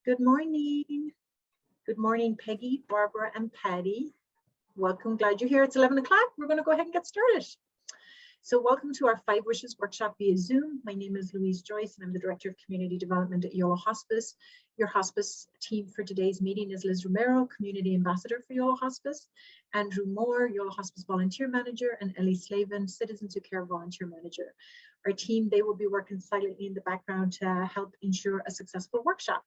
Good morning. Good morning, Peggy, Barbara, and Patty. Welcome, glad you're here. It's 11 o'clock. We're going to go ahead and get started. So welcome to our 5 Wishes workshop via Zoom. My name is Louise Joyce and I'm the Director of Community Development at Yolo Hospice. Your hospice team for today's meeting is Liz Romero, Community Ambassador for Yolo Hospice, Andrew Moore, Yolo Hospice Volunteer Manager, and Ellie Slavin, Citizens Who Care Volunteer Manager. Our team, they will be working silently in the background to help ensure a successful workshop.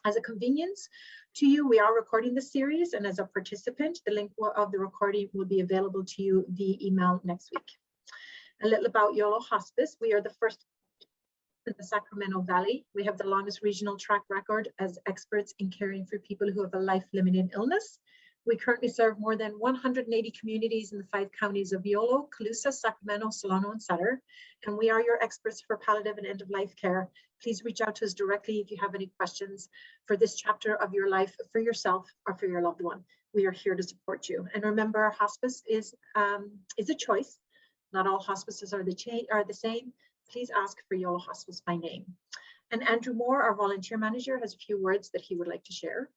As a convenience to you, we are recording the series, and as a participant, the link of the recording will be available to you via email next week. A little about Yolo Hospice. We are the first in the Sacramento Valley. We have the longest regional track record as experts in caring for people who have a life-limiting illness. We currently serve more than 180 communities in the 5 counties of Yolo, Colusa, Sacramento, Solano, and Sutter. And we are your experts for palliative and end-of-life care. Please reach out to us directly if you have any questions for this chapter of your life, for yourself or for your loved one. We are here to support you. And remember, hospice is a choice. Not all hospices are the same. Please ask for Yolo Hospice by name. And Andrew Moore, our volunteer manager, has a few words that he would like to share.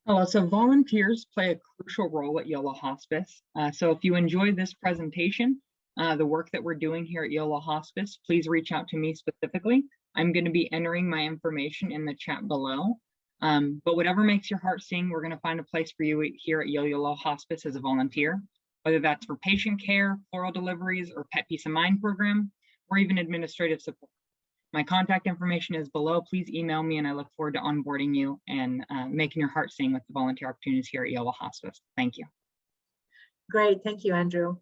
Hello, so volunteers play a crucial role at Yolo Hospice. So if you enjoy this presentation, the work that we're doing here at Yolo Hospice, please reach out to me specifically. I'm going to be entering my information in the chat below. But whatever makes your heart sing, we're going to find a place for you here at Yolo Hospice as a volunteer, whether that's for patient care, floral deliveries, or pet peace of mind program, or even administrative support. My contact information is below. Please email me, and I look forward to onboarding you and making your heart sing with the volunteer opportunities here at Yolo Hospice. Thank you. Great, thank you, Andrew.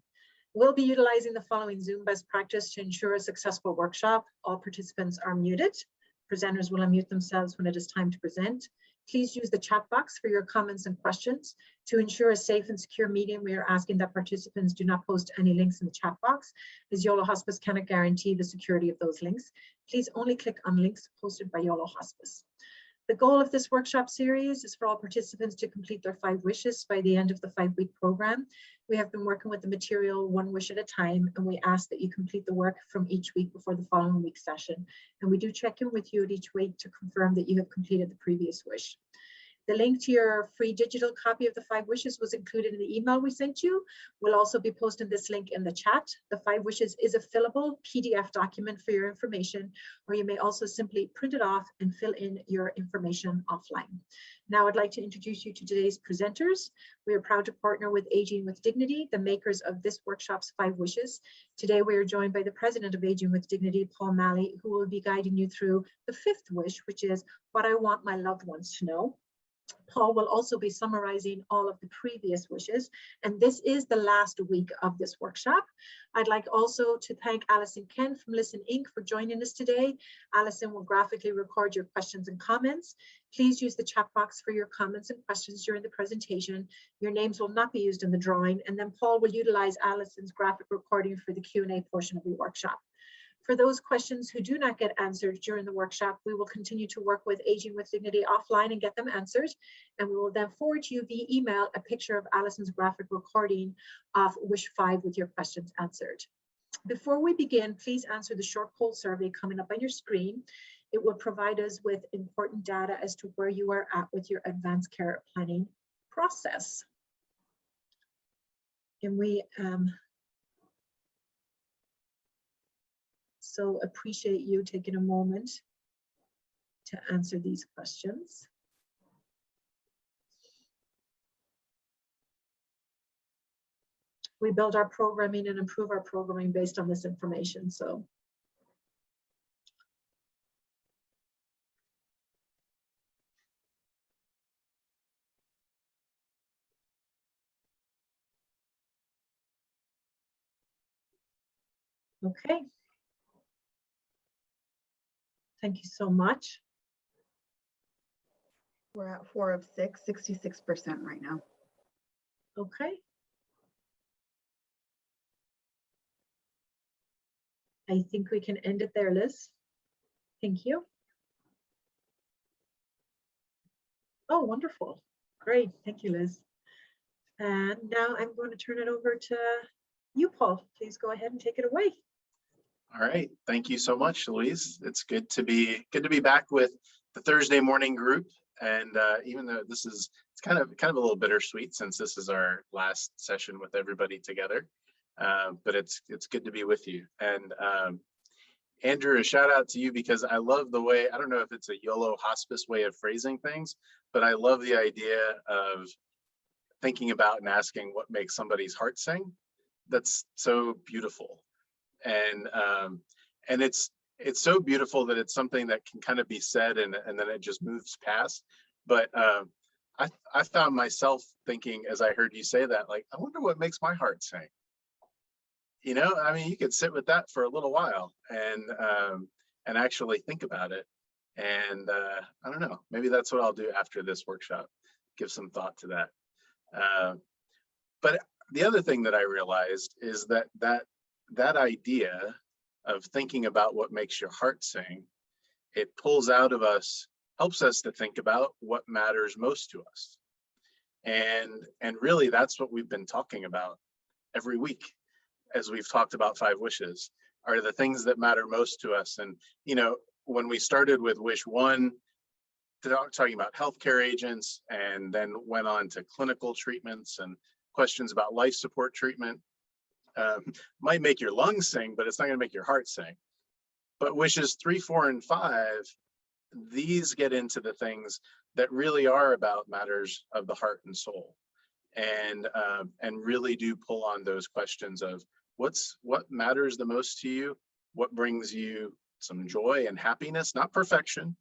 We'll be utilizing the following Zoom best practice to ensure a successful workshop. All participants are muted. Presenters will unmute themselves when it is time to present. Please use the chat box for your comments and questions. To ensure a safe and secure meeting, we are asking that participants do not post any links in the chat box, as Yolo Hospice cannot guarantee the security of those links. Please only click on links posted by Yolo Hospice. The goal of this workshop series is for all participants to complete their 5 wishes by the end of the 5-week program. We have been working with the material 1 wish at a time, and we ask that you complete the work from each week before the following week's session. And we do check in with you at each week to confirm that you have completed the previous wish. The link to your free digital copy of the 5 wishes was included in the email we sent you. We'll also be posting this link in the chat. The 5 wishes is a fillable PDF document for your information, or you may also simply print it off and fill in your information offline. Now I'd like to introduce you to today's presenters. We are proud to partner with Aging with Dignity, the makers of this workshop's 5 wishes. Today we are joined by the president of Aging with Dignity, Paul Malley, who will be guiding you through the 5th wish, which is what I want my loved ones to know. Paul will also be summarizing all of the previous wishes, and this is the last week of this workshop. I'd like also to thank Alison Kent from Listen Inc. for joining us today. Alison will graphically record your questions and comments. Please use the chat box for your comments and questions during the presentation. Your names will not be used in the drawing, and then Paul will utilize Alison's graphic recording for the Q&A portion of the workshop. For those questions who do not get answered during the workshop, we will continue to work with Aging with Dignity offline and get them answered. And we will then forward to you via email a picture of Alison's graphic recording of Wish 5 with your questions answered. Before we begin, please answer the short poll survey coming up on your screen. It will provide us with important data as to where you are at with your advanced care planning process. And we so appreciate you taking a moment to answer these questions. We build our programming and improve our programming based on this information. So okay. Thank you so much. We're at 4 of 6, 66% right now. Okay. I think we can end it there, Liz. Thank you. Oh, wonderful. Great. Thank you, Liz. And now I'm going to turn it over to you, Paul. Please go ahead and take it away. All right, thank you so much, Louise. It's good to be back with the Thursday morning group. And even though it's kind of a little bittersweet since this is our last session with everybody together, but it's good to be with you. And Andrew, a shout out to you because I love the way, I don't know if it's a Yolo Hospice way of phrasing things, but I love the idea of thinking about and asking what makes somebody's heart sing. That's so beautiful. And it's so beautiful that it's something that can kind of be said and then it just moves past. But I found myself thinking as I heard you say that, like, I wonder what makes my heart sing. You know, I mean, you could sit with that for a little while and actually think about it. And I don't know, maybe that's what I'll do after this workshop, give some thought to that. But the other thing that I realized is that idea of thinking about what makes your heart sing, it pulls out of us, helps us to think about what matters most to us. And really that's what we've been talking about every week as we've talked about 5 wishes, are the things that matter most to us. And, you know, when we started with wish 1, talking about healthcare agents, and then went on to clinical treatments and questions about life support treatment, might make your lungs sing, but it's not going to make your heart sing. But wishes 3, 4, and 5, these get into the things that really are about matters of the heart and soul, and really do pull on those questions of what matters the most to you, what brings you some joy and happiness, not perfection,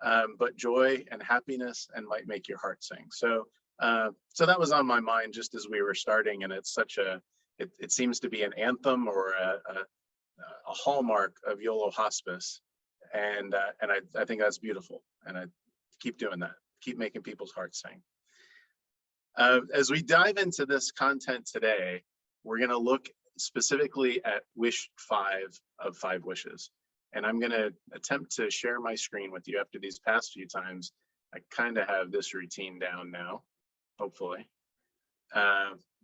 but joy and happiness, and might make your heart sing. So so that was on my mind just as we were starting, and it's such a it seems to be an anthem or a hallmark of Yolo Hospice, and I think that's beautiful, and I keep doing that, keep making people's hearts sing. As we dive into this content today, we're going to look specifically at wish 5 of 5 wishes, and I'm going to attempt to share my screen with you. After these past few times, I kind of have this routine down now, hopefully.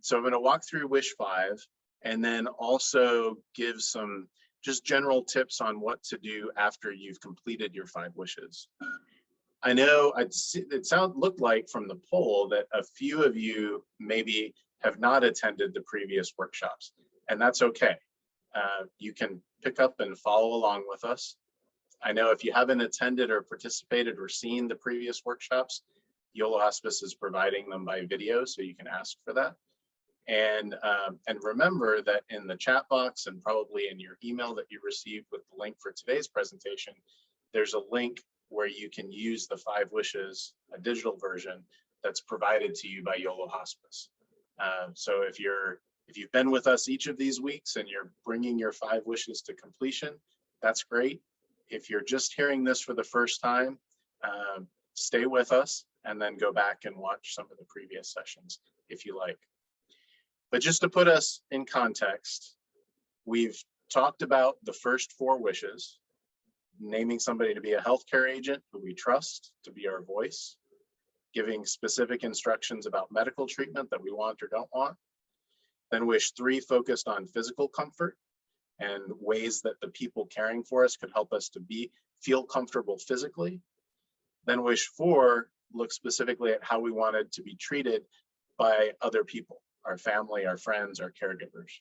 So I'm going to walk through wish 5 and then also give some just general tips on what to do after you've completed your 5 wishes. I know looked like from the poll that a few of you maybe have not attended the previous workshops, and that's okay. You can pick up and follow along with us. I know if you haven't attended or participated or seen the previous workshops, Yolo Hospice is providing them by video, so you can ask for that. And remember that in the chat box and probably in your email that you received with the link for today's presentation, there's a link where you can use the 5 wishes, a digital version that's provided to you by Yolo Hospice. So if you've been with us each of these weeks and you're bringing your 5 wishes to completion, that's great. If you're just hearing this for the first time, stay with us and then go back and watch some of the previous sessions if you like. But just to put us in context, we've talked about the first 4 wishes, naming somebody to be a healthcare agent who we trust to be our voice, giving specific instructions about medical treatment that we want or don't want. Then wish 3 focused on physical comfort and ways that the people caring for us could help us to feel comfortable physically. Then wish 4 looked specifically at how we wanted to be treated by other people, our family, our friends, our caregivers.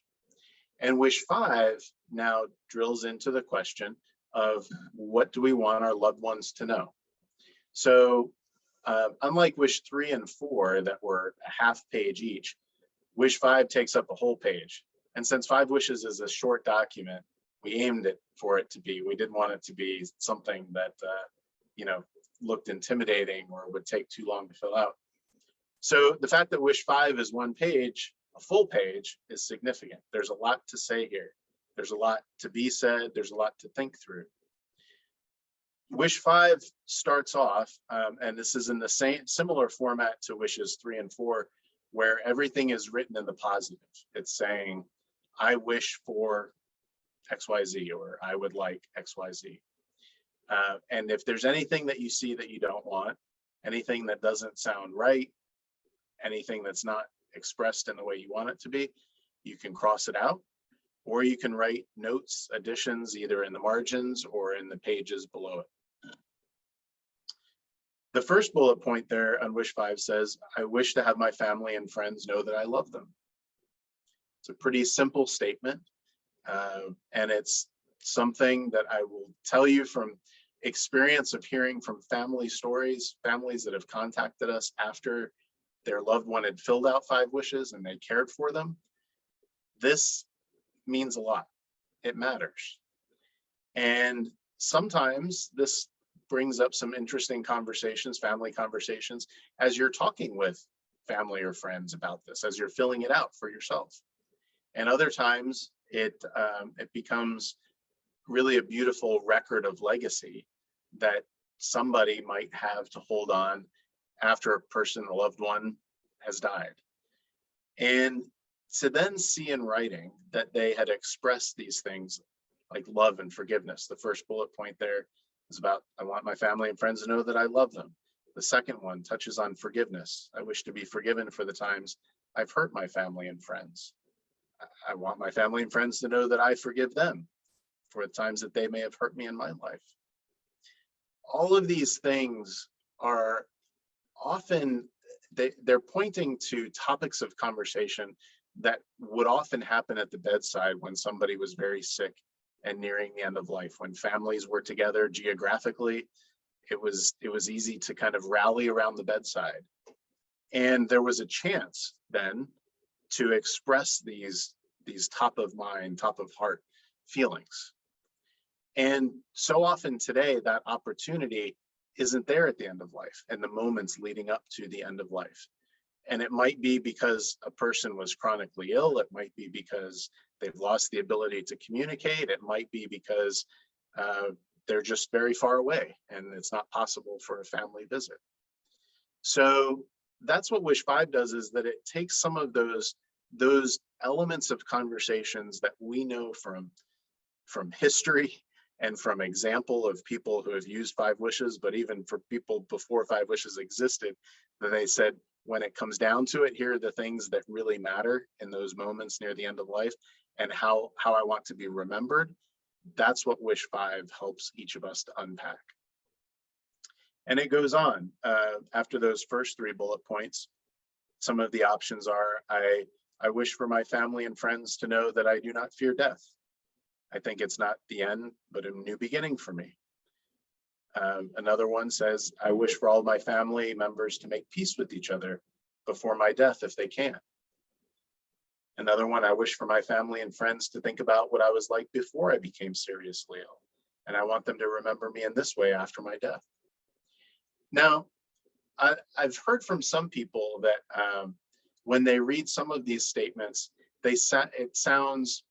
And wish 5 now drills into the question of what do we want our loved ones to know? So unlike wish 3 and 4 that were a half page each, wish 5 takes up a whole page. And since 5 wishes is a short document, we aimed it for it to be, we didn't want it to be something that, looked intimidating or would take too long to fill out. So the fact that wish 5 is 1 page, a full page, is significant. There's a lot to say here. There's a lot to be said. There's a lot to think through. Wish 5 starts off, and this is in the similar format to wishes 3 and 4, where everything is written in the positive. It's saying, I wish for XYZ, or I would like XYZ. And if there's anything that you see that you don't want, anything that doesn't sound right, anything that's not expressed in the way you want it to be, you can cross it out, or you can write notes, additions, either in the margins or in the pages below it. The first bullet point there on wish 5 says, I wish to have my family and friends know that I love them. It's a pretty simple statement, and it's something that I will tell you from experience of hearing from family stories, families that have contacted us after their loved one had filled out 5 wishes and they cared for them. This means a lot. It matters. And sometimes this brings up some interesting conversations, family conversations, as you're talking with family or friends about this, as you're filling it out for yourself. And other times it becomes really a beautiful record of legacy that somebody might have to hold on after a person, a loved one, has died. And to then see in writing that they had expressed these things like love and forgiveness. The first bullet point there is about, I want my family and friends to know that I love them. The second one touches on forgiveness. I wish to be forgiven for the times I've hurt my family and friends. I want my family and friends to know that I forgive them for the times that they may have hurt me in my life. All of these things are often, they're pointing to topics of conversation that would often happen at the bedside when somebody was very sick and nearing the end of life. When families were together geographically, it was easy to kind of rally around the bedside. And there was a chance then to express these top of mind, top of heart feelings. And so often today, that opportunity isn't there at the end of life and the moments leading up to the end of life. And it might be because a person was chronically ill. It might be because they've lost the ability to communicate. It might be because they're just very far away and it's not possible for a family visit. So that's what Wish 5 does, is that it takes some of those elements of conversations that we know from history and from example of people who have used 5 wishes, but even for people before 5 wishes existed, that they said, when it comes down to it, here are the things that really matter in those moments near the end of life and how I want to be remembered. That's what Wish 5 helps each of us to unpack. And it goes on after those first 3 bullet points. Some of the options are, I wish for my family and friends to know that I do not fear death. I think it's not the end, but a new beginning for me. Another one says, I wish for all my family members to make peace with each other before my death if they can. Another one, I wish for my family and friends to think about what I was like before I became seriously ill. And I want them to remember me in this way after my death. Now, I've heard from some people that when they read some of these statements, it sounds,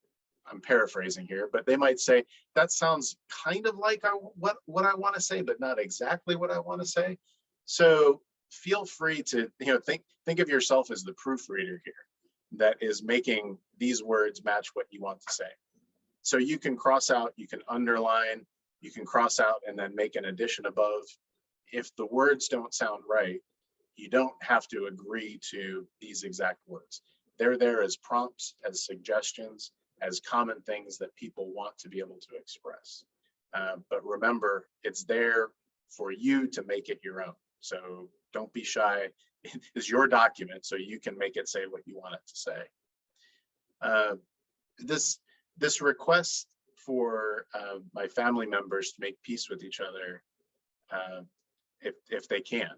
I'm paraphrasing here, but they might say, that sounds kind of like what I want to say, but not exactly what I want to say. So feel free to think of yourself as the proofreader here that is making these words match what you want to say. So you can cross out, you can underline, you can cross out and then make an addition above. If the words don't sound right, you don't have to agree to these exact words. They're there as prompts, as suggestions, as common things that people want to be able to express. But remember, it's there for you to make it your own. So don't be shy. It's your document, so you can make it say what you want it to say. This request for my family members to make peace with each other, if they can.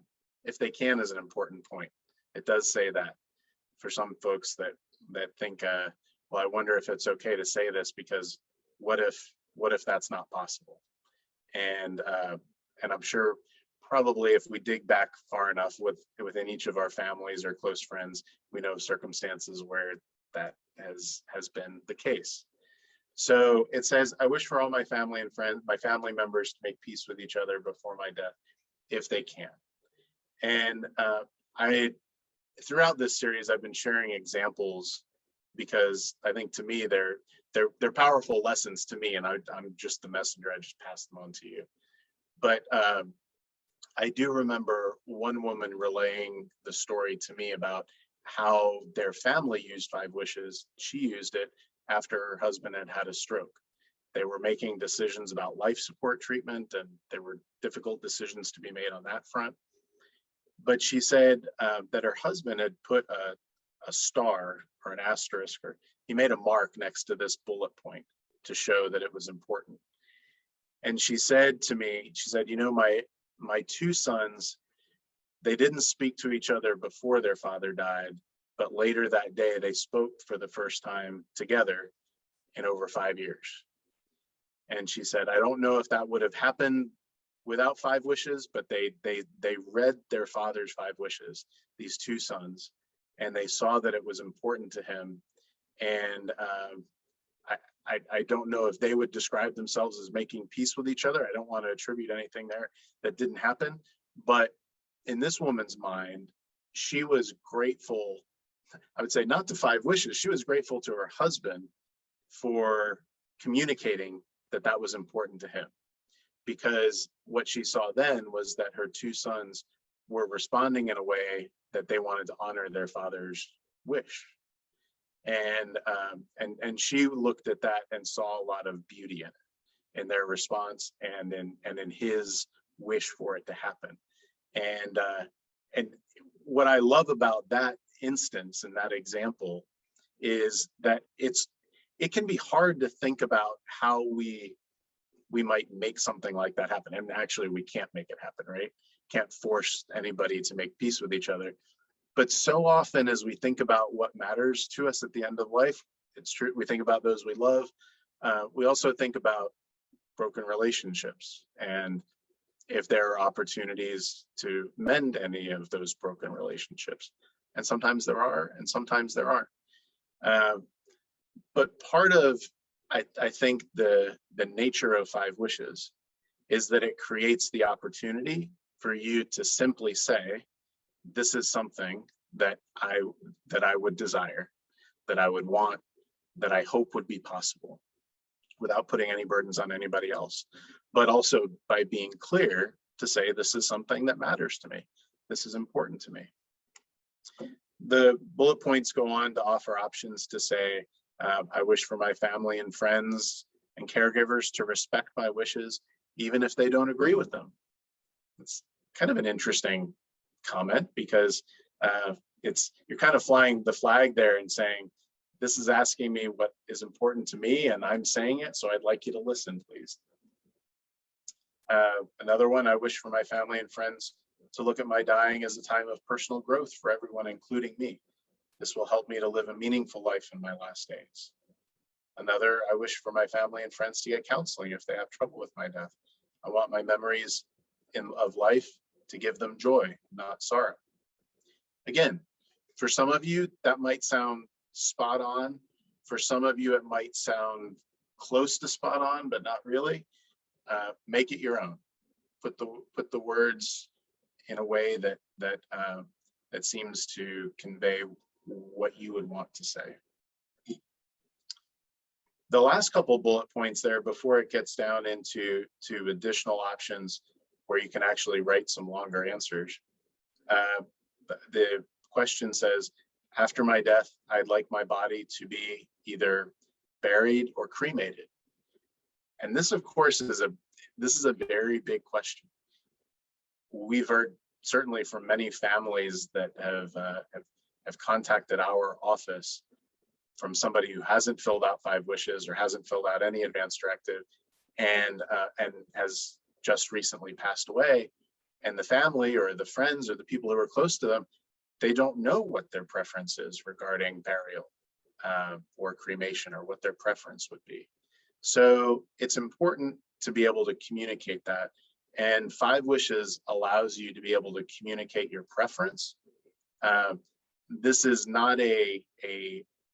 If they can is an important point. It does say that for some folks that think, well, I wonder if it's okay to say this because what if that's not possible? And I'm sure probably if we dig back far enough within each of our families or close friends, we know circumstances where that has been the case. So it says, I wish for all my family and friends, my family members to make peace with each other before my death, if they can. And throughout this series, I've been sharing examples because I think to me, they're powerful lessons to me, and I'm just the messenger. I just pass them on to you. But I do remember one woman relaying the story to me about how their family used 5 wishes. She used it, after her husband had had a stroke. They were making decisions about life support treatment, and there were difficult decisions to be made on that front. But she said that her husband had put a star or an asterisk, or he made a mark next to this bullet point to show that it was important. And she said to me, she said, you know, my two sons, they didn't speak to each other before their father died, but later that day they spoke for the first time together in over 5 years. And she said, I don't know if that would have happened without 5 wishes, but they read their father's 5 wishes, these two sons, and they saw that it was important to him. And I don't know if they would describe themselves as making peace with each other. I don't want to attribute anything there that didn't happen. But in this woman's mind, she was grateful, I would say not to 5 wishes, she was grateful to her husband for communicating that that was important to him. Because what she saw then was that her two sons were responding in a way that they wanted to honor their father's wish. And she looked at that and saw a lot of beauty in it, in their response, and in his wish for it to happen. And what I love about that instance and that example is that it can be hard to think about how we might make something like that happen. And actually we can't make it happen, right? Can't force anybody to make peace with each other. But so often as we think about what matters to us at the end of life, it's true, we think about those we love. We also think about broken relationships and if there are opportunities to mend any of those broken relationships. And sometimes there are, and sometimes there aren't. But part of, I think the nature of 5 wishes is that it creates the opportunity for you to simply say, this is something that I would desire, that I would want, that I hope would be possible, without putting any burdens on anybody else, but also by being clear to say, this is something that matters to me. This is important to me. The bullet points go on to offer options to say, I wish for my family and friends and caregivers to respect my wishes, even if they don't agree with them. It's kind of an interesting comment because you're kind of flying the flag there and saying, this is asking me what is important to me and I'm saying it, so I'd like you to listen, please. Another one, I wish for my family and friends to look at my dying as a time of personal growth for everyone, including me. This will help me to live a meaningful life in my last days. Another, I wish for my family and friends to get counseling if they have trouble with my death. I want my memories of life to give them joy, not sorrow. Again, for some of you, that might sound spot on. For some of you, it might sound close to spot on, but not really. Make it your own. Put the words in a way that seems to convey what you would want to say. The last couple bullet points there before it gets down into additional options where you can actually write some longer answers. The question says, after my death, I'd like my body to be either buried or cremated. And this, of course, is a very big question. We've heard certainly from many families that have contacted our office from somebody who hasn't filled out 5 wishes or hasn't filled out any advance directive and has just recently passed away. And the family or the friends or the people who are close to them, they don't know what their preference is regarding burial or cremation or what their preference would be. So it's important to be able to communicate that. And 5 wishes allows you to be able to communicate your preference. This is not a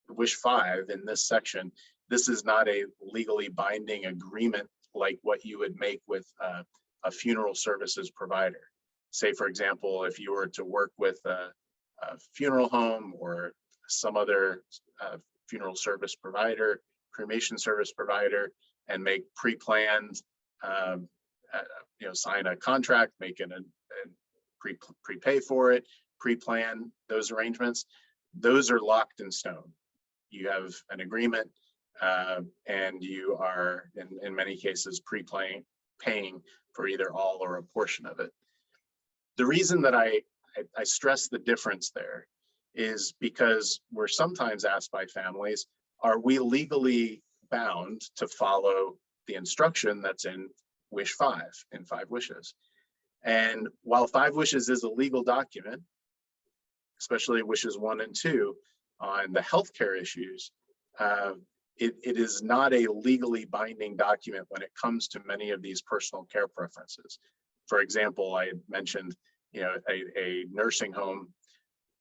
wish 5 in this section. This is not a legally binding agreement like what you would make with a funeral services provider. Say, for example, if you were to work with a funeral home or some other funeral service provider, cremation service provider, and make pre-planned, sign a contract, make it and prepay for it, pre-plan those arrangements, those are locked in stone. You have an agreement and you are in many cases paying for either all or a portion of it. The reason that I stress the difference there is because we're sometimes asked by families, are we legally bound to follow the instruction that's in Wish 5, in 5 Wishes? And while 5 Wishes is a legal document, especially Wishes 1 and 2 on the healthcare issues, it is not a legally binding document when it comes to many of these personal care preferences. For example, I mentioned, a nursing home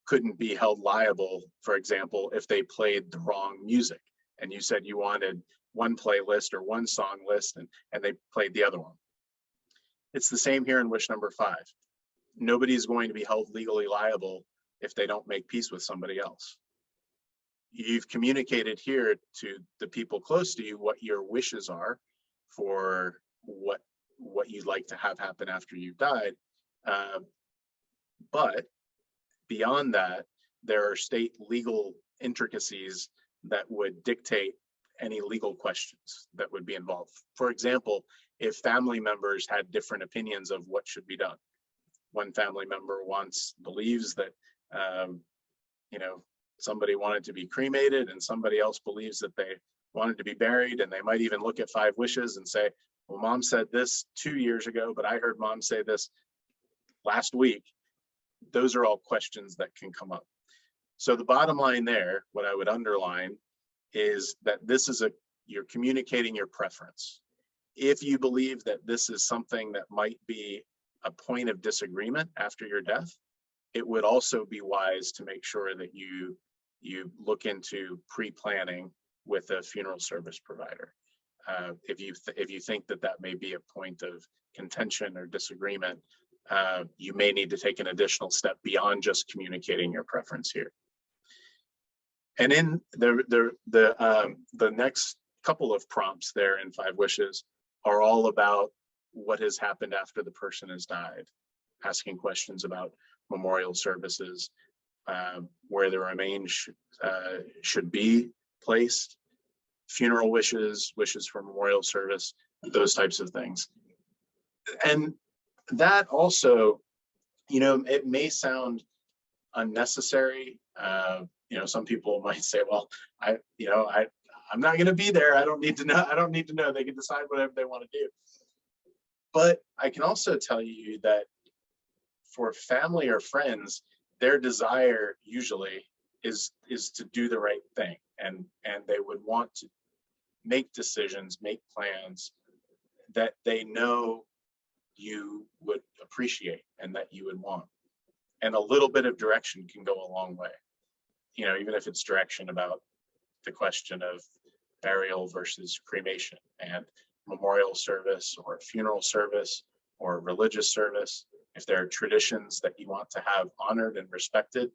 couldn't be held liable, for example, if they played the wrong music and you said you wanted one playlist or one song list and they played the other one. It's the same here in Wish number 5. Nobody's going to be held legally liable if they don't make peace with somebody else. You've communicated here to the people close to you what your wishes are for what you'd like to have happen after you've died. But beyond that, there are state legal intricacies that would dictate any legal questions that would be involved. For example, if family members had different opinions of what should be done. One family member believes that, somebody wanted to be cremated and somebody else believes that they wanted to be buried, and they might even look at 5 Wishes and say, well, mom said this 2 years ago, but I heard mom say this last week. Those are all questions that can come up. So the bottom line there, what I would underline is that you're communicating your preference. If you believe that this is something that might be a point of disagreement after your death, it would also be wise to make sure that you look into pre-planning with a funeral service provider. If you think that may be a point of contention or disagreement, you may need to take an additional step beyond just communicating your preference here. And in the next couple of prompts there in 5 Wishes are all about what has happened after the person has died, asking questions about memorial services, where the remains should be placed, funeral wishes, wishes for memorial service, those types of things. And that also, it may sound unnecessary. Some people might say, well, I'm not going to be there. I don't need to know. They can decide whatever they want to do. But I can also tell you that for family or friends, their desire usually is to do the right thing, and they would want to make decisions, make plans that they know you would appreciate and that you would want. And a little bit of direction can go a long way. Even if it's direction about the question of burial versus cremation and memorial service or funeral service or religious service. If there are traditions that you want to have honored and respected,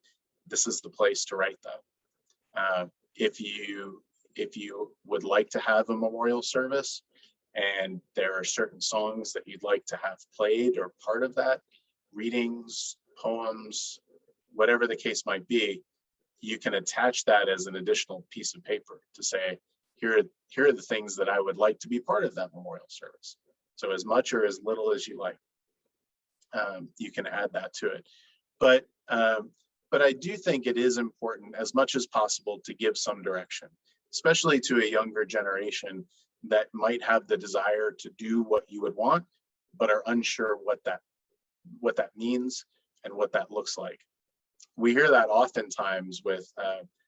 this is the place to write that. If you would like to have a memorial service and there are certain songs that you'd like to have played or part of that, readings, poems, whatever the case might be, you can attach that as an additional piece of paper to say, here are the things that I would like to be part of that memorial service. So as much or as little as you like, you can add that to it. But I do think it is important as much as possible to give some direction, especially to a younger generation that might have the desire to do what you would want, but are unsure what that means and what that looks like. We hear that oftentimes with,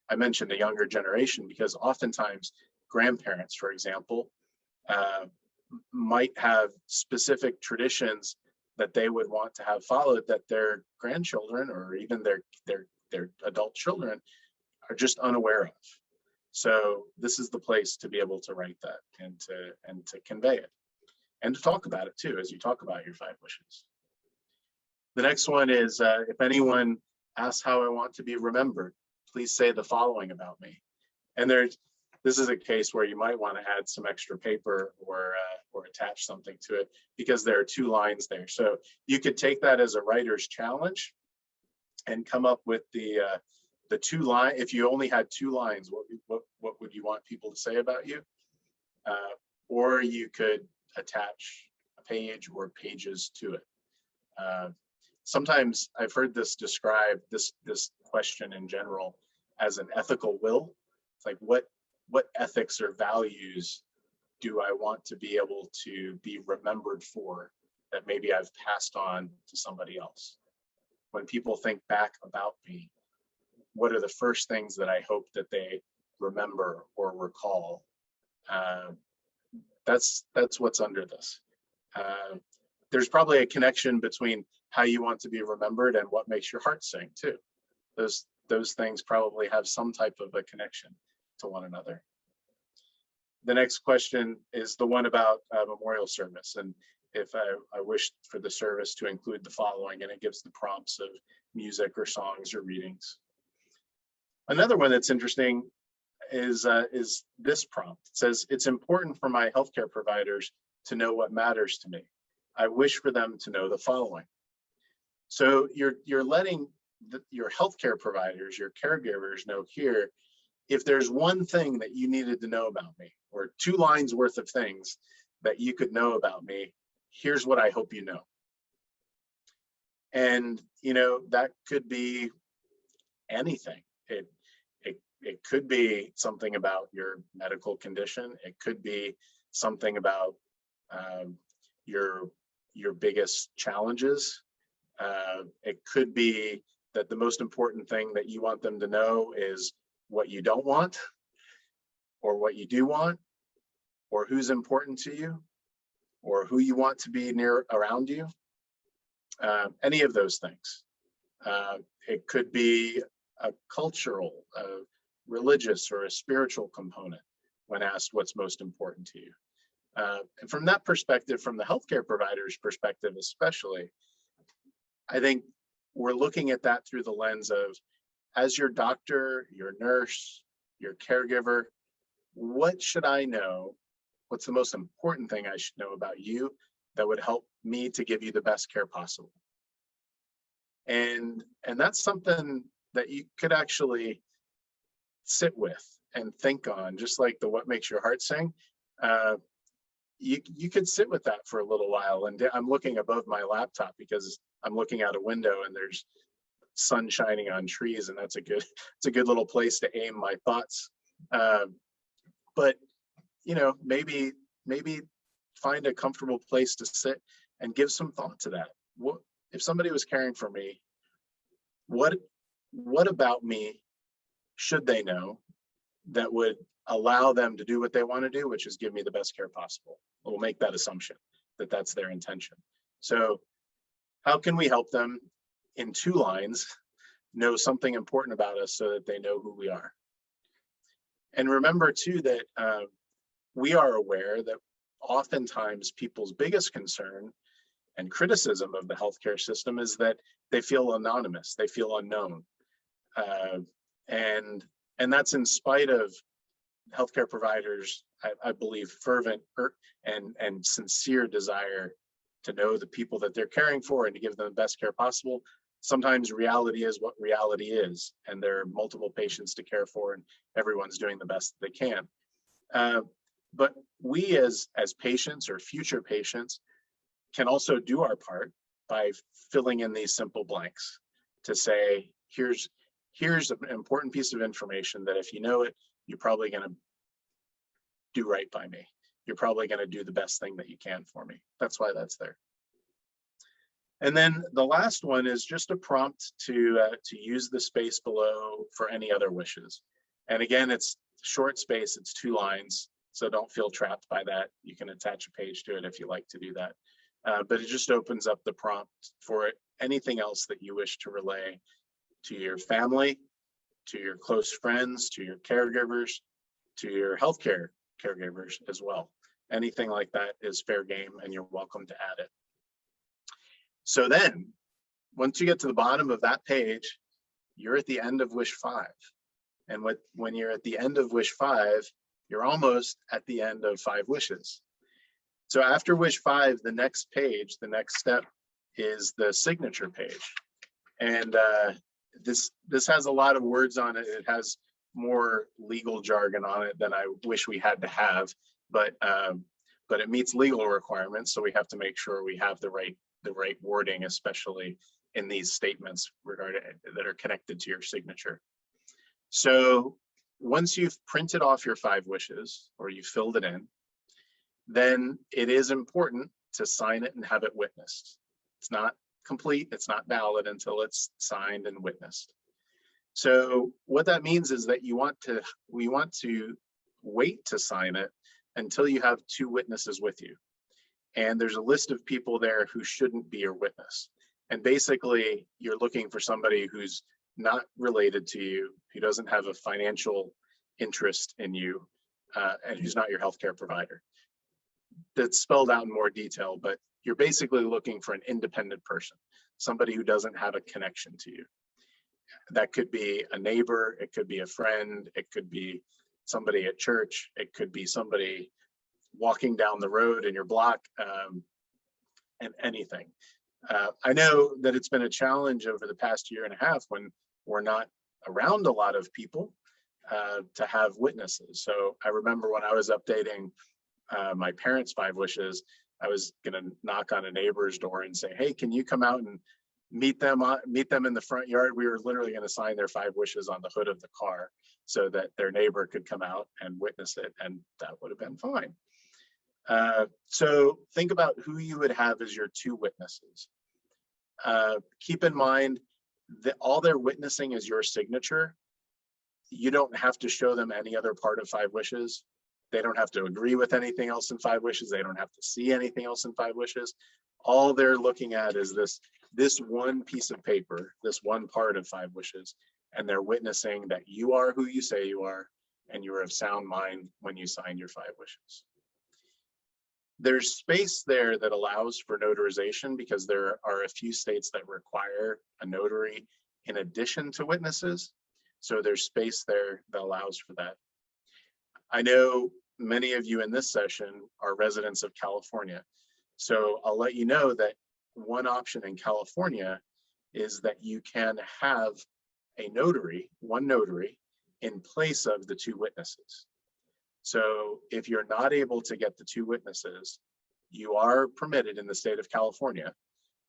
I mentioned a younger generation because oftentimes grandparents, for example, might have specific traditions that they would want to have followed that their grandchildren or even their adult children are just unaware of. So this is the place to be able to write that and to convey it and to talk about it too, as you talk about your 5 wishes. The next one is, if anyone asks how I want to be remembered, please say the following about me. And this is a case where you might want to add some extra paper or attach something to it because there are 2 lines there. So you could take that as a writer's challenge and come up with the the if you only had 2 lines, what would you want people to say about you? Or you could attach a page or pages to it. Sometimes I've heard this described, this question in general, as an ethical will. It's like, what ethics or values do I want to be able to be remembered for that maybe I've passed on to somebody else? When people think back about me, what are the first things that I hope that they remember or recall? That's what's under this. There's probably a connection between how you want to be remembered and what makes your heart sing too. Those things probably have some type of a connection to one another. The next question is the one about memorial service, and if I wish for the service to include the following, and it gives the prompts of music or songs or readings. Another one that's interesting is this prompt. It says, it's important for my healthcare providers to know what matters to me. I wish for them to know the following. So you're letting your healthcare providers, your caregivers know here, if there's one thing that you needed to know about me, or 2 lines worth of things that you could know about me, here's what I hope you know. And that could be anything. It could be something about your medical condition. It could be something about your biggest challenges. It could be that the most important thing that you want them to know is what you don't want, or what you do want, or who's important to you, or who you want to be near around you. Any of those things. It could be a cultural, religious, or a spiritual component when asked what's most important to you. And from that perspective, from the healthcare provider's perspective especially, I think we're looking at that through the lens of, as your doctor, your nurse, your caregiver, what should I know? What's the most important thing I should know about you that would help me to give you the best care possible? And that's something that you could actually sit with and think on, just like the what makes your heart sing. You could sit with that for a little while. And I'm looking above my laptop because I'm looking out a window and there's sun shining on trees, and it's a good little place to aim my thoughts. But maybe find a comfortable place to sit and give some thought to that. What if somebody was caring for me? What about me should they know that would allow them to do what they want to do, which is give me the best care possible? We'll make that assumption that that's their intention. So how can we help them in 2 lines know something important about us so that they know who we are? And remember too that we are aware that oftentimes people's biggest concern and criticism of the healthcare system is that they feel anonymous, they feel unknown. And that's in spite of healthcare providers, I believe, fervent and sincere desire to know the people that they're caring for and to give them the best care possible. Sometimes reality is what reality is, and there are multiple patients to care for, and everyone's doing the best they can. But we as patients or future patients can also do our part by filling in these simple blanks to say, here's an important piece of information that if you know it, you're probably going to do right by me. You're probably going to do the best thing that you can for me. That's why that's there. And then the last one is just a prompt to use the space below for any other wishes. And again, it's short space, it's 2 lines, so don't feel trapped by that. You can attach a page to it if you like to do that. But it just opens up the prompt for anything else that you wish to relay to your family, to your close friends, to your caregivers, to your healthcare caregivers as well. Anything like that is fair game, and you're welcome to add it. So then, once you get to the bottom of that page, you're at the end of wish 5. And when you're at the end of wish 5, you're almost at the end of 5 wishes. So after wish 5, the next page, the next step is the signature page. And this has a lot of words on it. It has more legal jargon on it than I wish we had to have, but it meets legal requirements, so we have to make sure we have the right wording, especially in these statements regarding that are connected to your signature. So once you've printed off your 5 wishes or you filled it in, then it is important to sign it and have it witnessed. It's not complete, it's not valid until it's signed and witnessed. So what that means is that we want to wait to sign it until you have 2 witnesses with you. And there's a list of people there who shouldn't be your witness. And basically, you're looking for somebody who's not related to you, who doesn't have a financial interest in you, and who's not your healthcare provider. That's spelled out in more detail, but you're basically looking for an independent person, somebody who doesn't have a connection to you. That could be a neighbor, it could be a friend, it could be somebody at church, it could be somebody walking down the road in your block, and anything. I know that it's been a challenge over the past year and a half when we're not around a lot of people to have witnesses. So I remember when I was updating my parents' 5 wishes, I was gonna knock on a neighbor's door and say, hey, can you come out and meet them in the front yard? We were literally gonna sign their 5 wishes on the hood of the car so that their neighbor could come out and witness it, and that would have been fine. So think about who you would have as your 2 witnesses. Keep in mind that all they're witnessing is your signature. You don't have to show them any other part of 5 wishes. They don't have to agree with anything else in 5 wishes. They don't have to see anything else in 5 wishes. All they're looking at is this one piece of paper, this one part of 5 wishes, and they're witnessing that you are who you say you are, and you are of sound mind when you sign your 5 wishes. There's space there that allows for notarization because there are a few states that require a notary in addition to witnesses. So there's space there that allows for that. I know many of you in this session are residents of California. So I'll let you know that one option in California is that you can have a notary, one notary, in place of the 2 witnesses. So if you're not able to get the 2 witnesses, you are permitted in the state of California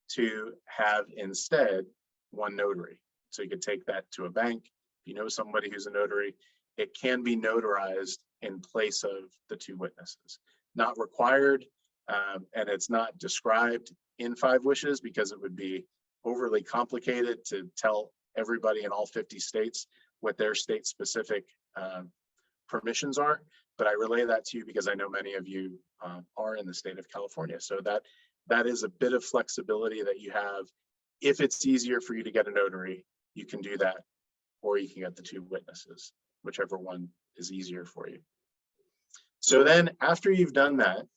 to have instead one notary. So you could take that to a bank. If you know somebody who's a notary, it can be notarized in place of the 2 witnesses. Not required, and it's not described in 5 wishes because it would be overly complicated to tell everybody in all 50 states what their state specific permissions are. But I relay that to you because I know many of you are in the state of California. So that is a bit of flexibility that you have. If it's easier for you to get a notary, you can do that, or you can get the 2 witnesses, whichever one is easier for you. So then after you've done that,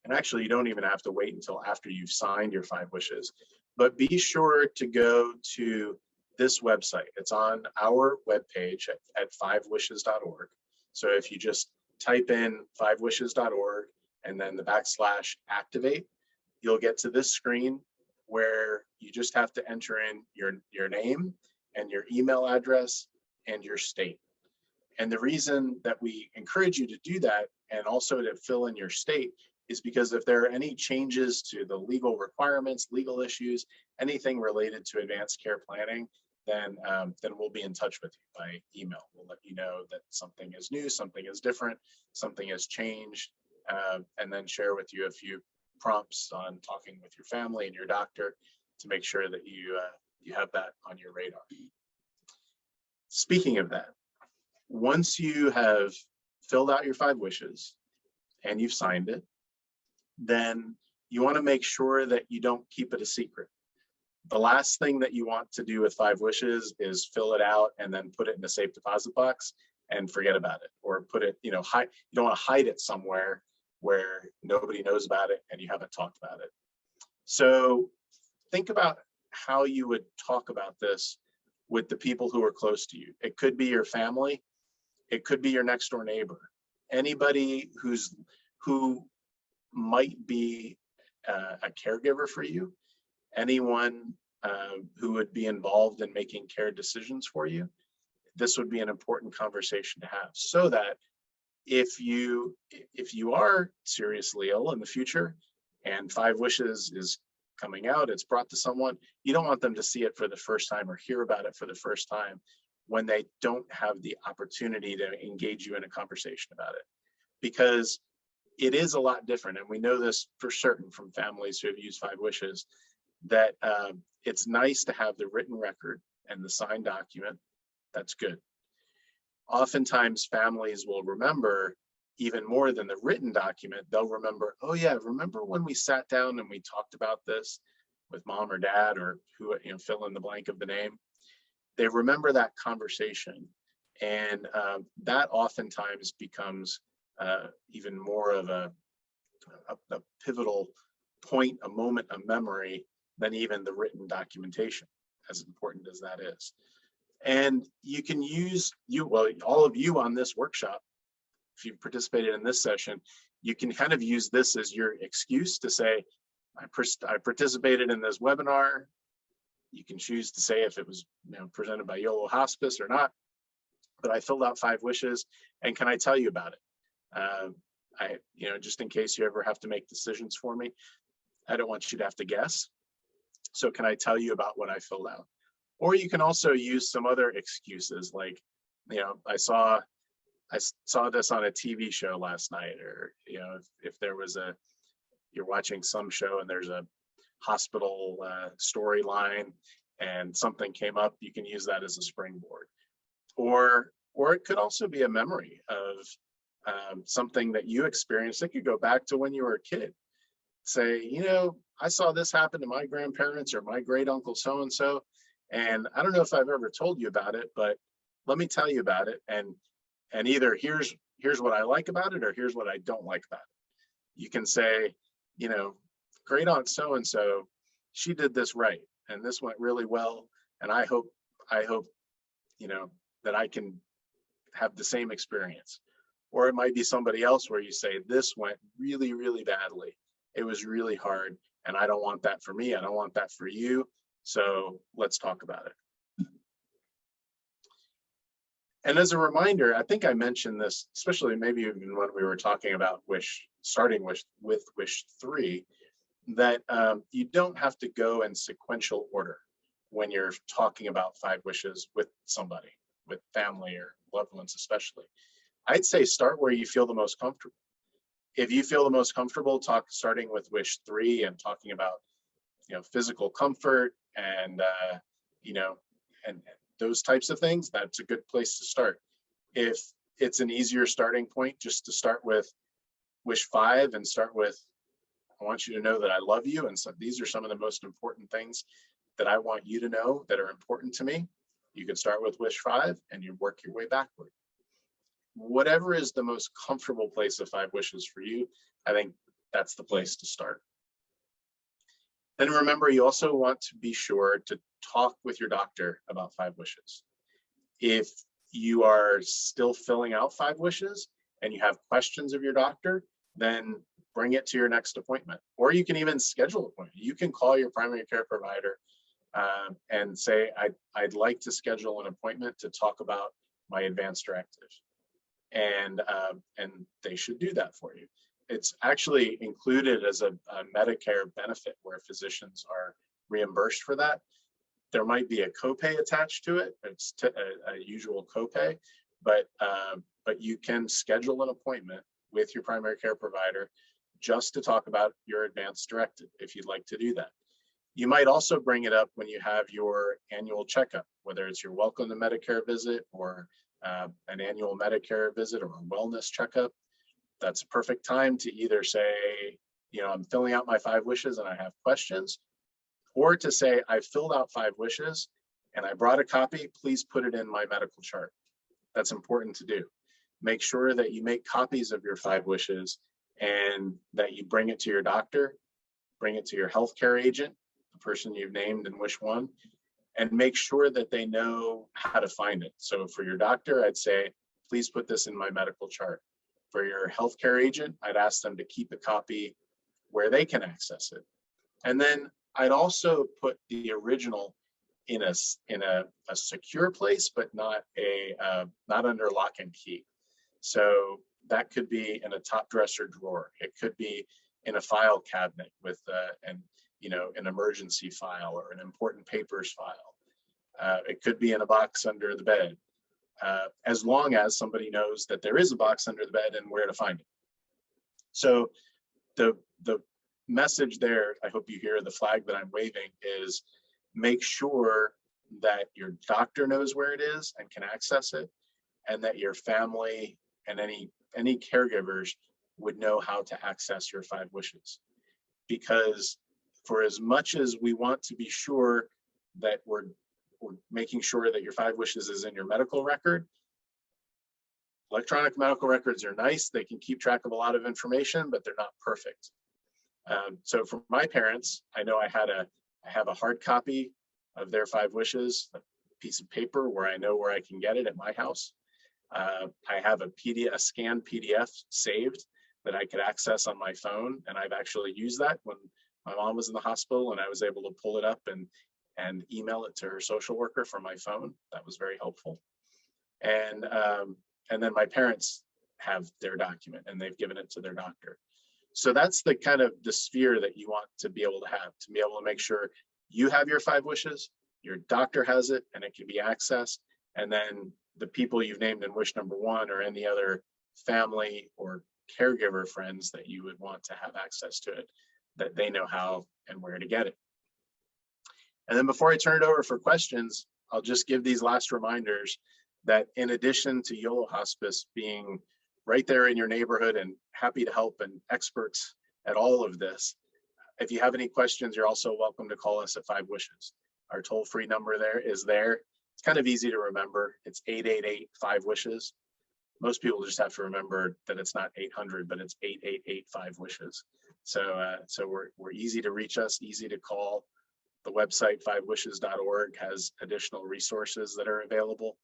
and actually you don't even have to wait until after you've signed your 5 wishes, but be sure to go to this website. It's on our webpage at 5wishes.org. So if you just type in 5wishes.org and then the \activate, you'll get to this screen where you just have to enter in your name and your email address and your state. And the reason that we encourage you to do that and also to fill in your state is because if there are any changes to the legal requirements, legal issues, anything related to advanced care planning, then we'll be in touch with you by email. We'll let you know that something is new, something is different, something has changed, and then share with you a few prompts on talking with your family and your doctor to make sure that you have that on your radar. Speaking of that, once you have filled out your 5 wishes and you've signed it, then you want to make sure that you don't keep it a secret. The last thing that you want to do with 5 wishes is fill it out and then put it in a safe deposit box and forget about it, or put it, you don't want to hide it somewhere where nobody knows about it and you haven't talked about it. So think about how you would talk about this with the people who are close to you. It could be your family, it could be your next door neighbor, anybody who might be a caregiver for you, anyone who would be involved in making care decisions for you, this would be an important conversation to have, so that if you are seriously ill in the future and 5 Wishes is coming out, it's brought to someone, you don't want them to see it for the first time or hear about it for the first time when they don't have the opportunity to engage you in a conversation about it. Because it is a lot different, and we know this for certain from families who have used 5 Wishes, that it's nice to have the written record and the signed document. That's good. Oftentimes families will remember even more than the written document. They'll remember, oh yeah, remember when we sat down and we talked about this with mom or dad, or who, fill in the blank of the name. They remember that conversation, and that oftentimes becomes even more of a pivotal point, a moment of memory, than even the written documentation, as important as that is. And you can use, all of you on this workshop, if you've participated in this session, you can kind of use this as your excuse to say, I participated in this webinar. You can choose to say if it was presented by Yolo Hospice or not, but I filled out 5 Wishes, and can I tell you about it? Just in case you ever have to make decisions for me, I don't want you to have to guess. So can I tell you about what I filled out? Or you can also use some other excuses, like, I saw this on a TV show last night, or, if there was you're watching some show and there's a hospital storyline and something came up, you can use that as a springboard. Or it could also be a memory of something that you experienced. It could go back to when you were a kid. Say, I saw this happen to my grandparents or my great uncle so-and-so, and I don't know if I've ever told you about it, but let me tell you about it. And either here's what I like about it, or here's what I don't like about it. You can say, great aunt so-and-so, she did this right, and this went really well. And I hope, that I can have the same experience. Or it might be somebody else where you say, this went really, really badly. It was really hard, and I don't want that for me. I don't want that for you. So let's talk about it. And as a reminder, I think I mentioned this, especially maybe even when we were talking about starting with Wish 3, that you don't have to go in sequential order when you're talking about 5 Wishes with somebody, with family or loved ones especially. I'd say start where you feel the most comfortable. If you feel the most comfortable starting with Wish 3 and talking about physical comfort and and those types of things, that's a good place to start. If it's an easier starting point just to start with Wish 5 and start with, I want you to know that I love you, and so these are some of the most important things that I want you to know that are important to me, you could start with Wish 5 and you work your way backward. Whatever is the most comfortable place of 5 Wishes for you, I think that's the place to start. Then remember, you also want to be sure to talk with your doctor about 5 Wishes. If you are still filling out 5 Wishes and you have questions of your doctor, then bring it to your next appointment. Or you can even schedule an appointment. You can call your primary care provider and say, I'd like to schedule an appointment to talk about my advance directive. And they should do that for you. It's actually included as a Medicare benefit where physicians are reimbursed for that. There might be a copay attached to it. It's a usual copay, but you can schedule an appointment with your primary care provider just to talk about your advance directive if you'd like to do that. You might also bring it up when you have your annual checkup, whether it's your welcome to Medicare visit or an annual Medicare visit or a wellness checkup. That's a perfect time to either say, I'm filling out my 5 Wishes and I have questions, or to say, I filled out 5 Wishes and I brought a copy, please put it in my medical chart. That's important to do. Make sure that you make copies of your 5 Wishes and that you bring it to your doctor, bring it to your healthcare agent, the person you've named in Wish 1, and make sure that they know how to find it. So for your doctor, I'd say, please put this in my medical chart. For your healthcare agent, I'd ask them to keep a copy where they can access it. And then I'd also put the original in a secure place, but not under lock and key. So that could be in a top dresser drawer. It could be in a file cabinet with an emergency file or an important papers file. It could be in a box under the bed, as long as somebody knows that there is a box under the bed and where to find it. So the message there, I hope you hear the flag that I'm waving, is make sure that your doctor knows where it is and can access it, and that your family and any caregivers would know how to access your 5 wishes. Because for as much as we want to be sure that we're making sure that your 5 wishes is in your medical record, electronic medical records are nice. They can keep track of a lot of information, but they're not perfect. So for my parents, I know I have a hard copy of their 5 wishes, a piece of paper where I know where I can get it at my house. I have a scanned PDF saved that I could access on my phone, and I've actually used that when my mom was in the hospital, and I was able to pull it up and email it to her social worker from my phone. That was very helpful. And then my parents have their document, and they've given it to their doctor. So that's the kind of the sphere that you want to be able to make sure you have your 5 wishes, your doctor has it, and it can be accessed. And then the people you've named in wish number 1 or any other family or caregiver friends that you would want to have access to it, that they know how and where to get it. And then before I turn it over for questions, I'll just give these last reminders that in addition to Yolo Hospice being right there in your neighborhood and happy to help and experts at all of this, if you have any questions, you're also welcome to call us at 5 Wishes. Our toll-free number there is there. It's kind of easy to remember. It's 888-5-WISHES. Most people just have to remember that it's not 800, but it's 888-5-WISHES. So we're easy to reach us, easy to call. The website 5wishes.org has additional resources that are available,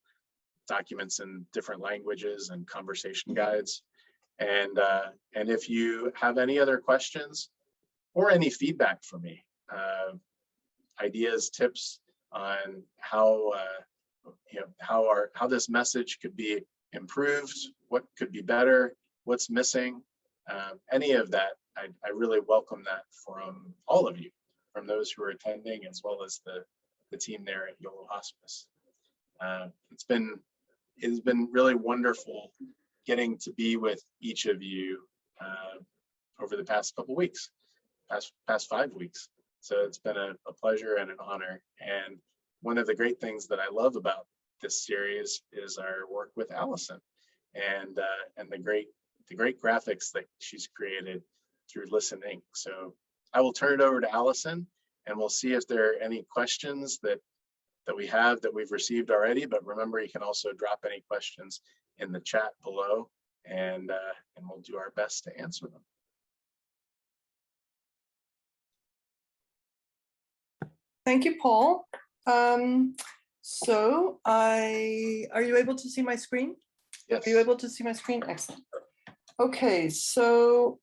documents in different languages and conversation guides. And if you have any other questions or any feedback for me, ideas, tips on how this message could be improved, what could be better, what's missing, any of that, I really welcome that from all of you, from those who are attending as well as the team there at Yolo Hospice. It's been really wonderful getting to be with each of you over the past couple weeks, past 5 weeks. So it's been a pleasure and an honor. And one of the great things that I love about this series is our work with Allison and the great graphics that she's created through listening. So I will turn it over to Allison, and we'll see if there are any questions that we've received already. But remember, you can also drop any questions in the chat below, and we'll do our best to answer them. Thank you, Paul. So are you able to see my screen? Yes. Are you able to see my screen? Excellent. Okay, so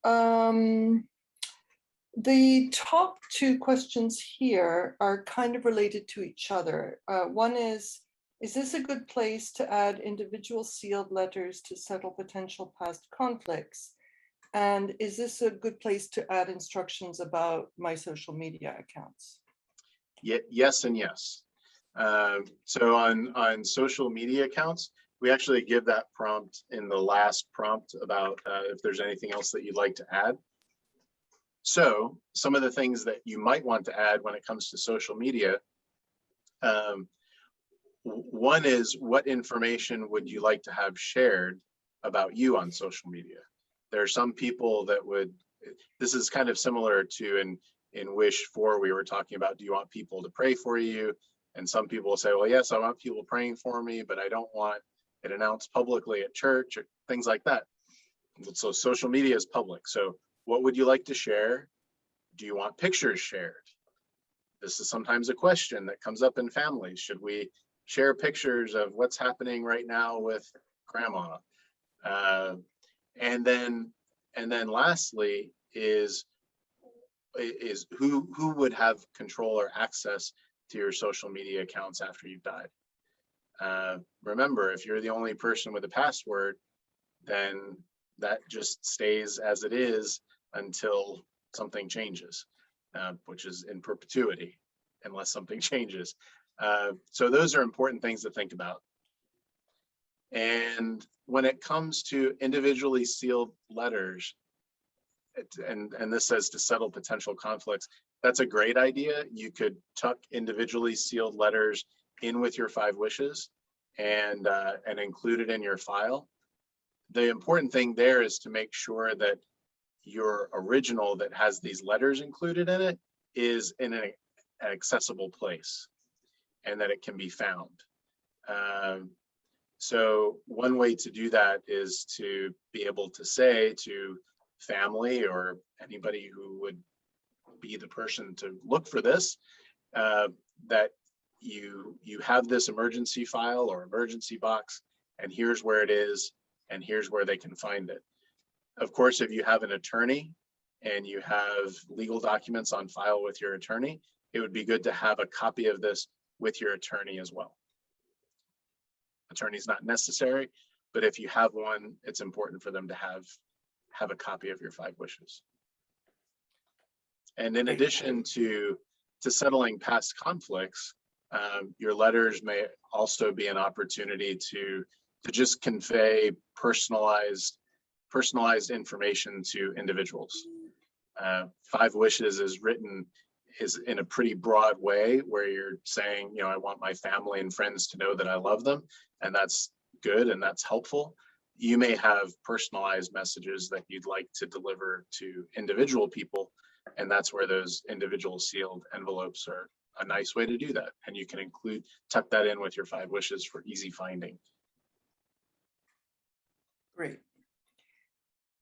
the top 2 questions here are kind of related to each other. One is this a good place to add individual sealed letters to settle potential past conflicts? And is this a good place to add instructions about my social media accounts? Yes and yes. So on social media accounts, we actually give that prompt in the last prompt about if there's anything else that you'd like to add. So some of the things that you might want to add when it comes to social media, one is, what information would you like to have shared about you on social media? There are some people that would, this is kind of similar to in Wish 4, we were talking about, do you want people to pray for you? And some people will say, well, yes, I want people praying for me, but I don't want it announced publicly at church or things like that. So social media is public. So what would you like to share? Do you want pictures shared? This is sometimes a question that comes up in families. Should we share pictures of what's happening right now with grandma? And then lastly is, is who would have control or access to your social media accounts after you've died. Remember, if you're the only person with a password, then that just stays as it is until something changes, which is in perpetuity, unless something changes. So those are important things to think about. And when it comes to individually sealed letters, and this says to settle potential conflicts, that's a great idea. You could tuck individually sealed letters in with your 5 wishes and include it in your file. The important thing there is to make sure that your original that has these letters included in it is in an accessible place and that it can be found. So one way to do that is to be able to say to family or anybody who would be the person to look for this, that you have this emergency file or emergency box, and here's where it is, and here's where they can find it. Of course, if you have an attorney and you have legal documents on file with your attorney, it would be good to have a copy of this with your attorney as well. Attorney's not necessary, but if you have one, it's important for them to have a copy of your 5 wishes. And in addition to settling past conflicts, your letters may also be an opportunity to just convey personalized information to individuals. 5 wishes is in a pretty broad way where you're saying, I want my family and friends to know that I love them, and that's good and that's helpful. You may have personalized messages that you'd like to deliver to individual people, and that's where those individual sealed envelopes are a nice way to do that. And you can tuck that in with your 5 wishes for easy finding. Great.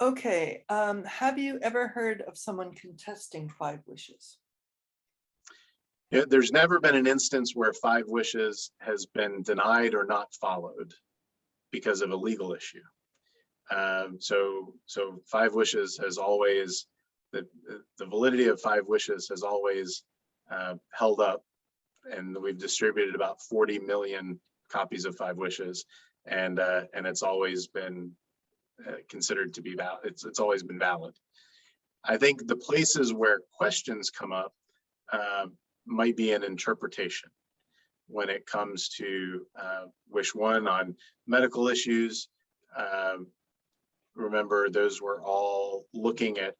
Okay, have you ever heard of someone contesting 5 wishes? Yeah, there's never been an instance where 5 wishes has been denied or not followed because of a legal issue. So 5 wishes has always, the validity of 5 wishes has always held up, and we've distributed about 40 million copies of 5 wishes, and it's always been considered to be valid. It's always been valid. I think the places where questions come up might be an interpretation when it comes to wish 1 on medical issues. Remember, those were all looking at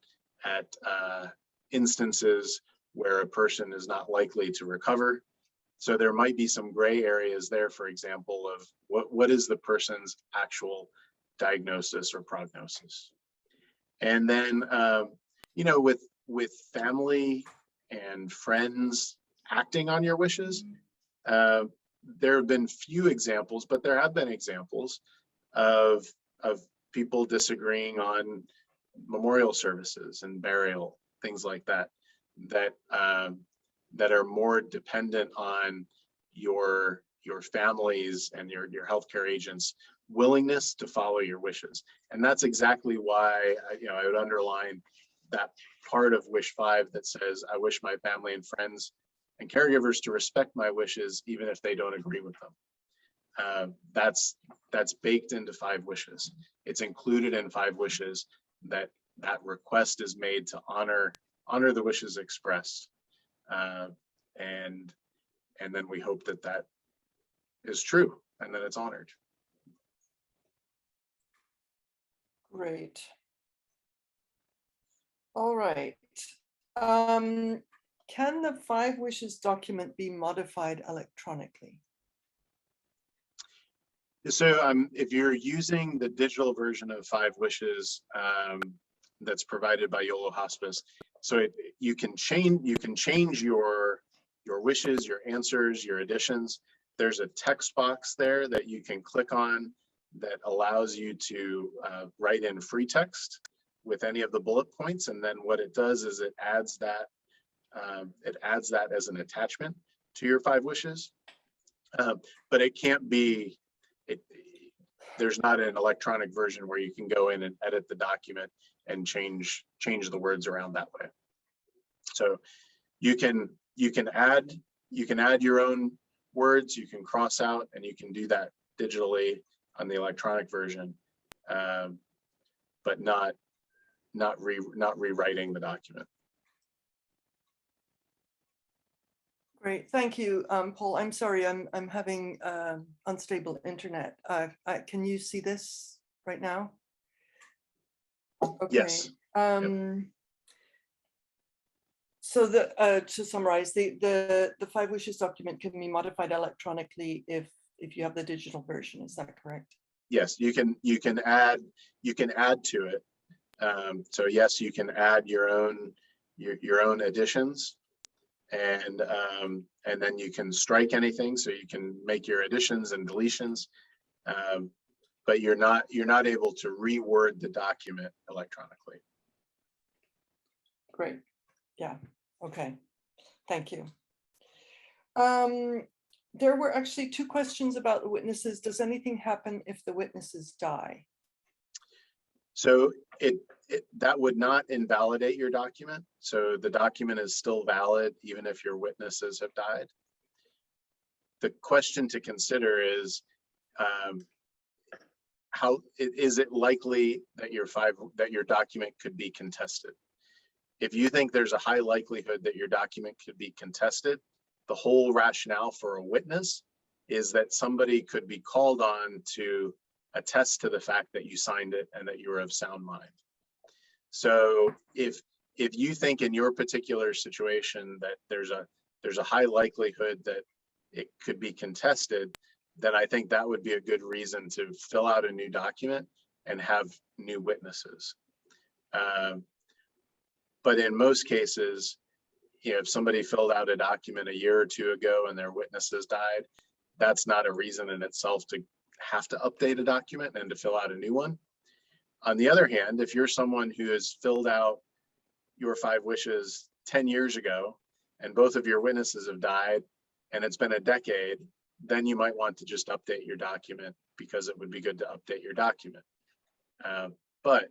instances where a person is not likely to recover. So there might be some gray areas there, for example, of what is the person's actual diagnosis or prognosis. And then, with family and friends acting on your wishes, there have been few examples, but there have been examples of people disagreeing on memorial services and burial, things like that, that are more dependent on your families and your healthcare agents' willingness to follow your wishes. And that's exactly why I would underline that part of wish 5 that says, I wish my family and friends and caregivers to respect my wishes, even if they don't agree with them. That's baked into 5 wishes. It's included in 5 wishes that request is made to honor the wishes expressed. And then we hope that is true and that it's honored. Great. All right. Can the 5 wishes document be modified electronically? So if you're using the digital version of 5 wishes that's provided by Yolo Hospice, so you can change your wishes, your answers, your additions. There's a text box there that you can click on that allows you to write in free text with any of the bullet points, and then what it does is it adds that as an attachment to your 5 wishes. But it can't be. There's not an electronic version where you can go in and edit the document and change the words around that way. So you can add your own words, you can cross out, and you can do that digitally on the electronic version, but not rewriting the document. Great, thank you, Paul. I'm sorry, I'm having unstable internet. Can you see this right now? Okay. Yes. So to summarize, the 5 wishes document can be modified electronically if you have the digital version. Is that correct? Yes, you can add to it. So yes, you can add your own additions, and then you can strike anything. So you can make your additions and deletions, but you're not able to reword the document electronically. Great. Yeah. Okay. Thank you. There were actually 2 questions about the witnesses. Does anything happen if the witnesses die? So that would not invalidate your document. So the document is still valid even if your witnesses have died. The question to consider is, how is it likely that your document could be contested? If you think there's a high likelihood that your document could be contested, the whole rationale for a witness is that somebody could be called on to attest to the fact that you signed it and that you were of sound mind. So if you think in your particular situation that there's a high likelihood that it could be contested, then I think that would be a good reason to fill out a new document and have new witnesses. But in most cases, if somebody filled out a document a year or 2 ago and their witnesses died, that's not a reason in itself to have to update a document and to fill out a new one. On the other hand, if you're someone who has filled out your 5 wishes 10 years ago and both of your witnesses have died and it's been a decade, then you might want to just update your document because it would be good to update your document. But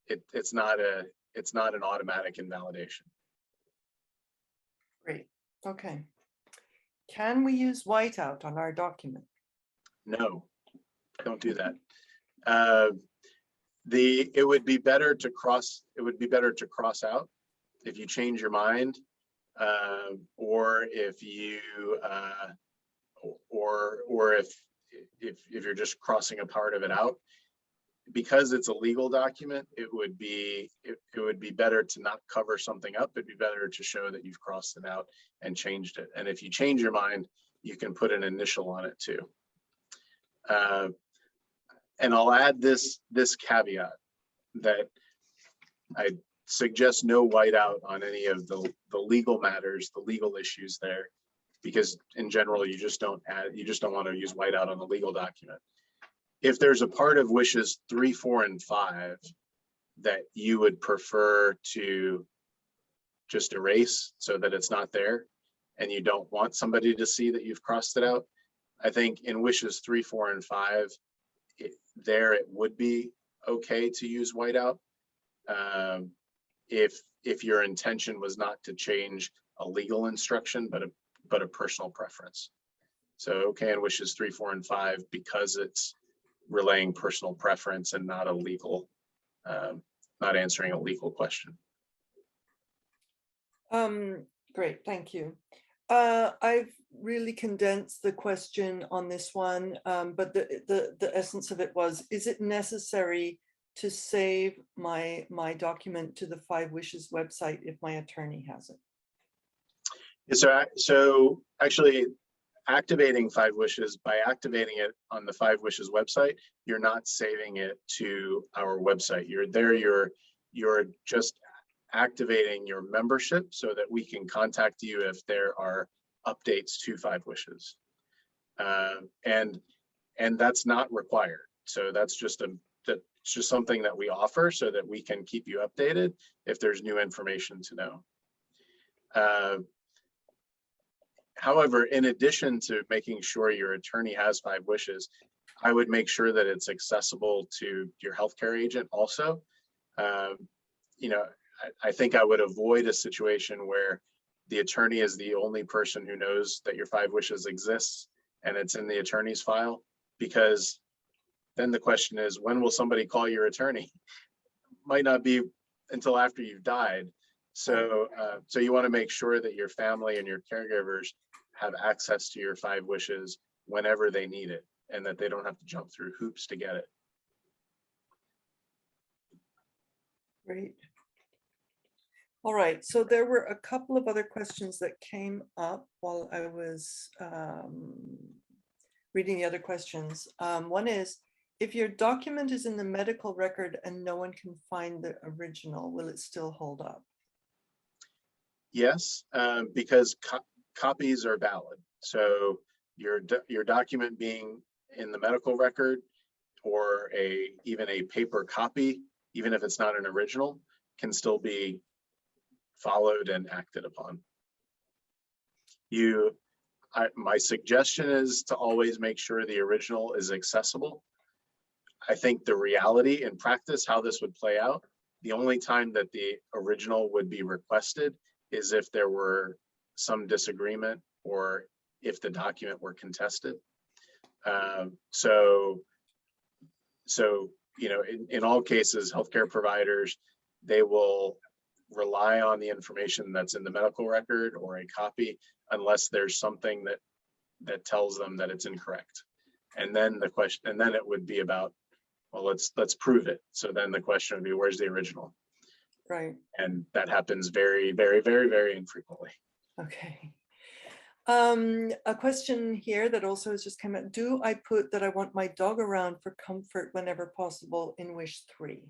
it's not an automatic invalidation. Great. Okay. Can we use whiteout on our document? No, don't do that. It would be better to cross out if you change your mind, or if you or if you're just crossing a part of it out. Because it's a legal document, it would be better to not cover something up. It'd be better to show that you've crossed it out and changed it. And if you change your mind, you can put an initial on it too. And I'll add this caveat that I suggest no whiteout on any of the legal matters, the legal issues there, because in general, you just don't want to use whiteout on the legal document. If there's a part of wishes 3, 4, and 5 that you would prefer to just erase so that it's not there, and you don't want somebody to see that you've crossed it out, I think in wishes 3, 4, and 5, it would be okay to use whiteout if your intention was not to change a legal instruction, but a personal preference. So okay in wishes 3, 4, and 5 because it's relaying personal preference and not a legal, not answering a legal question. Great, thank you. I've really condensed the question on this one, but the essence of it was, is it necessary to save my document to the 5 Wishes website if my attorney has it? So actually, activating 5 Wishes, by activating it on the 5 Wishes website, you're not saving it to our website. You're just activating your membership so that we can contact you if there are updates to 5 Wishes. And that's not required. So that's just something that we offer so that we can keep you updated if there's new information to know. However, in addition to making sure your attorney has 5 Wishes, I would make sure that it's accessible to your healthcare agent also. I think I would avoid a situation where the attorney is the only person who knows that your 5 wishes exists and it's in the attorney's file, because then the question is, when will somebody call your attorney? Might not be until after you've died. So, so you want to make sure that your family and your caregivers have access to your 5 wishes whenever they need it, and that they don't have to jump through hoops to get it. Great. All right, so there were a couple of other questions that came up while I was reading the other questions. One is, if your document is in the medical record and no one can find the original, will it still hold up? Yes, because copies are valid. So your document being in the medical record, or even a paper copy, even if it's not an original, can still be followed and acted upon. My suggestion is to always make sure the original is accessible. I think the reality in practice, how this would play out, the only time that the original would be requested is if there were some disagreement or if the document were contested. So you know, in all cases, healthcare providers, they will rely on the information that's in the medical record or a copy, unless there's something that tells them that it's incorrect. And then the question, and then it would be about, well, let's prove it. So then the question would be, where's the original? Right. And that happens very, very, very, very infrequently. Okay. A question here that also has just come out. Do I put that I want my dog around for comfort whenever possible in wish 3?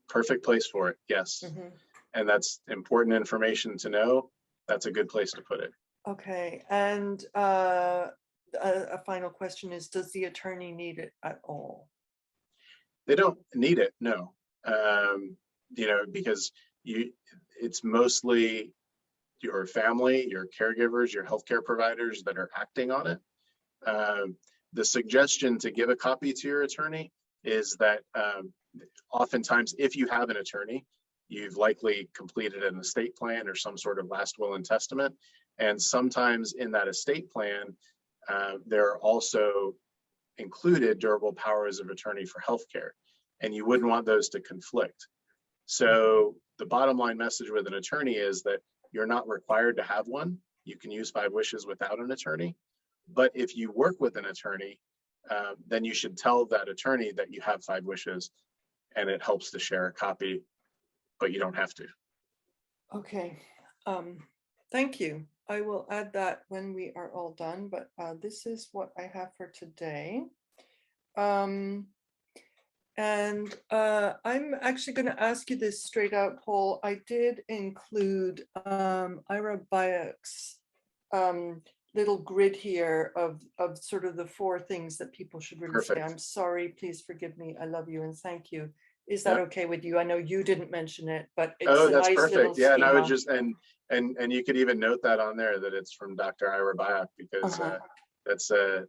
Perfect place for it, yes. Mm-hmm. And that's important information to know. That's a good place to put it. Okay, and a final question is, does the attorney need it at all? They don't need it, no. You know, because it's mostly your family, your caregivers, your healthcare providers that are acting on it. The suggestion to give a copy to your attorney is that oftentimes, if you have an attorney, you've likely completed an estate plan or some sort of last will and testament. And sometimes in that estate plan, there are also included durable powers of attorney for healthcare, and you wouldn't want those to conflict. So the bottom line message with an attorney is that you're not required to have one. You can use 5 wishes without an attorney. But if you work with an attorney, then you should tell that attorney that you have 5 wishes, and it helps to share a copy, but you don't have to. Okay, thank you. I will add that when we are all done, but this is what I have for today. And I'm actually going to ask you this straight out, Paul. I did include Ira Bayek's little grid here of sort of the 4 things that people should really say. I'm sorry, please forgive me, I love you, and thank you. Is that okay with you? I know you didn't mention it, but it's a that's nice perfect. Yeah, and schema. I would just and you could even note that on there that it's from Dr. Ira Bayek, because that's a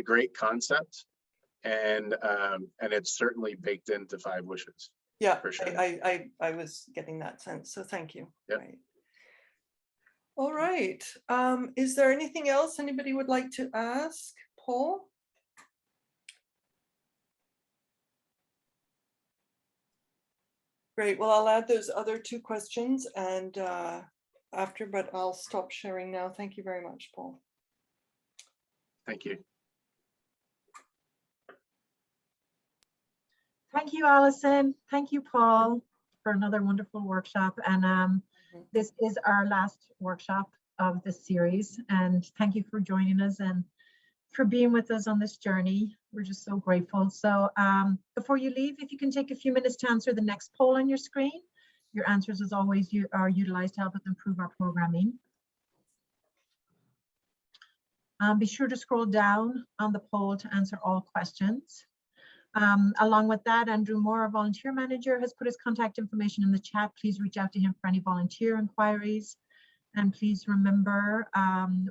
great concept, and it's certainly baked into 5 wishes. Yeah, for sure. I was getting that sense, so thank you. Yep. Right. All right. Is there anything else anybody would like to ask Paul? Great. Well, I'll add those other 2 questions and after, but I'll stop sharing now. Thank you very much, Paul. Thank you. Thank you, Alison. Thank you, Paul, for another wonderful workshop. And this is our last workshop of this series. And thank you for joining us and for being with us on this journey. We're just so grateful. So before you leave, if you can take a few minutes to answer the next poll on your screen. Your answers, as always, are utilized to help us improve our programming. Be sure to scroll down on the poll to answer all questions. Along with that, Andrew Moore, our volunteer manager, has put his contact information in the chat. Please reach out to him for any volunteer inquiries. And please remember,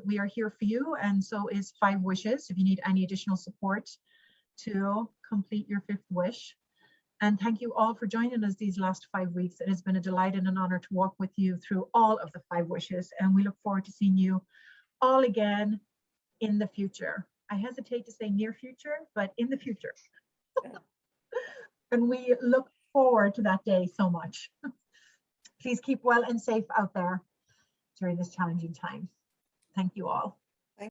we are here for you, and so is 5 Wishes if you need any additional support to complete your 5th wish. And thank you all for joining us these last 5 weeks. It has been a delight and an honor to walk with you through all of the 5 wishes. And we look forward to seeing you all again in the future. I hesitate to say near future, but in the future. And we look forward to that day so much. Please keep well and safe out there during this challenging time. Thank you all.